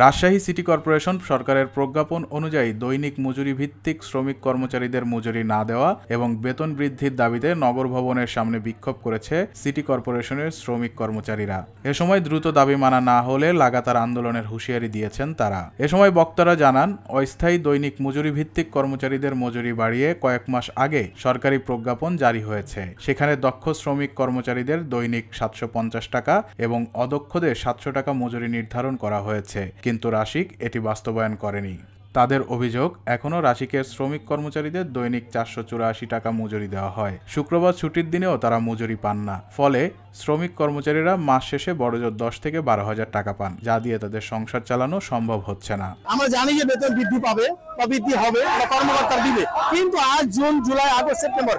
Rajshahi city corporation সরকারের প্রজ্ঞাপন অনুযায়ী দৈনিক মজুরি ভিত্তিক শ্রমিক কর্মচারীদের মজুরি না দেওয়া এবং বেতন বৃদ্ধির দাবিতে নগর ভবনের সামনে বিক্ষোভ করেছে সিটি কর্পোরেশনের শ্রমিক কর্মচারীরা। এ সময় দ্রুত দাবি মানা না হলে লাগাতার আন্দোলনের হুঁশিয়ারি দিয়েছেন তারা। এ সময় বক্তারা জানান, অস্থায়ী দৈনিক মজুরি ভিত্তিক কর্মচারীদের মজুরি বাড়িয়ে কয়েক মাস আগে সরকারি প্রজ্ঞাপন জারি হয়েছে। সেখানে দক্ষ শ্রমিক কর্মচারীদের দৈনিক 750 টাকা এবং অদক্ষদের 700 টাকা মজুরি নির্ধারণ করা হয়েছে, কিন্তু রাশিক এটি বাস্তবায়ন করেনি। তাদের অভিযোগ, এখনও রাশিকের শ্রমিক কর্মচারীদের দৈনিক 484 টাকা মজুরি দেওয়া হয়। শুক্রবার ছুটির দিনেও তারা মজুরি পান না। ফলে শ্রমিক কর্মচারীরা মাস শেষে বড়জোর 10 থেকে 12,000 টাকা পান, যা দিয়ে তাদের সংসার চালানো সম্ভব হচ্ছে না। আমরা জানি যে বেতন বৃদ্ধি পাবে বা বৃদ্ধি হবে বা কর্মকর্তা দিবে, কিন্তু আজ জুন, জুলাই, আগস্ট, সেপ্টেম্বর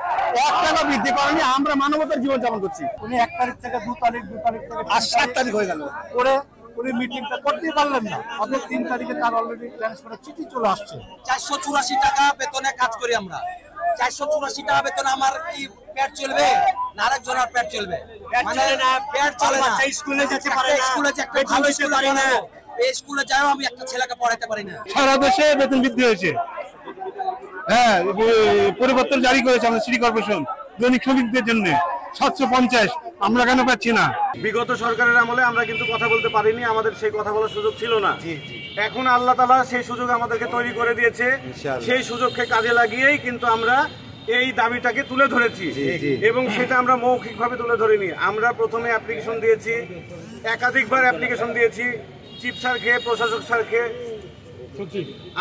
1 টাকা বৃদ্ধি করেনি। আমরা মানবতার জীবন যাপন করছি। উনি 1 তারিখ থেকে 2 তারিখ, 2 তারিখ থেকে আজ 7 তারিখ হয়ে গেল উনি মিটিংটা করতে পারলেন না। অথচ 3 তারিখে তার অলরেডি ট্রান্সফারের চিঠি চলে আসছে। 484 টাকা বেতনে কাজ করি আমরা। 484 টাকা বেতনে আমার কি পেট চলবে না আরেকজনের পেট চলবে? মানে পেট চলে না। স্কুলে যেতে পারে না, স্কুলে যে একটা ভালো স্কুল পারে না, এই স্কুলে যাও আমি একটা ছেলেকে পড়াতে পারি না। সারা দেশে বেতন বৃদ্ধি হয়েছে। হ্যাঁ, পরিবর্তন জারি করেছে আমাদের সিটি কর্পোরেশন দৈনিক শ্রমিকদের জন্য 750। আমরা কেন পাচ্ছি না? বিগত সরকারের আমলে আমরা কিন্তু কথা বলতে পারিনি, আমাদের সেই কথা বলার সুযোগ ছিল না। এখন আল্লাহ তাআলা সেই সুযোগ আমাদেরকে তৈরি করে দিয়েছে। সেই সুযোগকে কাজে লাগিয়েই কিন্তু আমরা এই দাবিটাকে তুলে ধরেছি এবং সেটা আমরা মৌখিকভাবে তুলে ধরিনি। আমরা প্রথমে অ্যাপ্লিকেশন দিয়েছি, একাধিকবার অ্যাপ্লিকেশন দিয়েছি চিফ স্যারকে, প্রশাসক স্যারকে,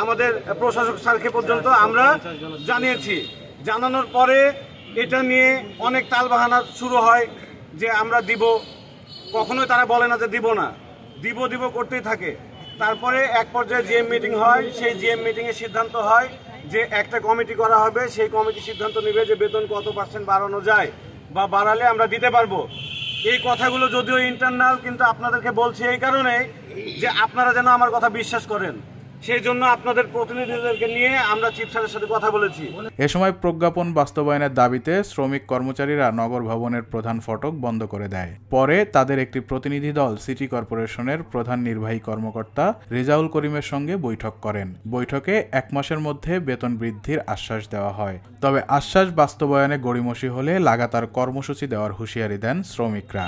আমাদের প্রশাসক স্যারকে পর্যন্ত আমরা জানিয়েছি। জানানোর পরে এটা নিয়ে অনেক তালবাহানা শুরু হয় যে আমরা দিব, কখনোই তারা বলে না যে দিব না, দিব করতেই থাকে। তারপরে এক পর্যায়ে জিএম মিটিং হয়, সেই জিএম মিটিংয়ে সিদ্ধান্ত হয় যে একটা কমিটি করা হবে, সেই কমিটি সিদ্ধান্ত নেবে যে বেতন কত % বাড়ানো যায় বা বাড়ালে আমরা দিতে পারবো। এই কথাগুলো যদিও ইন্টারনাল, কিন্তু আপনাদেরকে বলছি এই কারণে যে আপনারা যেন আমার কথা বিশ্বাস করেন, সেই জন্য আপনাদের প্রতিনিধিদেরকে নিয়ে আমরা চিফ স্যারের সাথে কথা বলেছি। এ সময় প্রজ্ঞাপন বাস্তবায়নের দাবিতে শ্রমিক কর্মচারীরা নগর ভবনের প্রধান ফটক বন্ধ করে দেয়। পরে তাদের একটি প্রতিনিধি দল সিটি কর্পোরেশনের প্রধান নির্বাহী কর্মকর্তা রেজাউল করিমের সঙ্গে বৈঠক করেন। বৈঠকে 1 মাসের মধ্যে বেতন বৃদ্ধির আশ্বাস দেওয়া হয়। তবে আশ্বাস বাস্তবায়নে গড়িমসি হলে লাগাতার কর্মসূচি দেওয়ার হুঁশিয়ারি দেন শ্রমিকরা।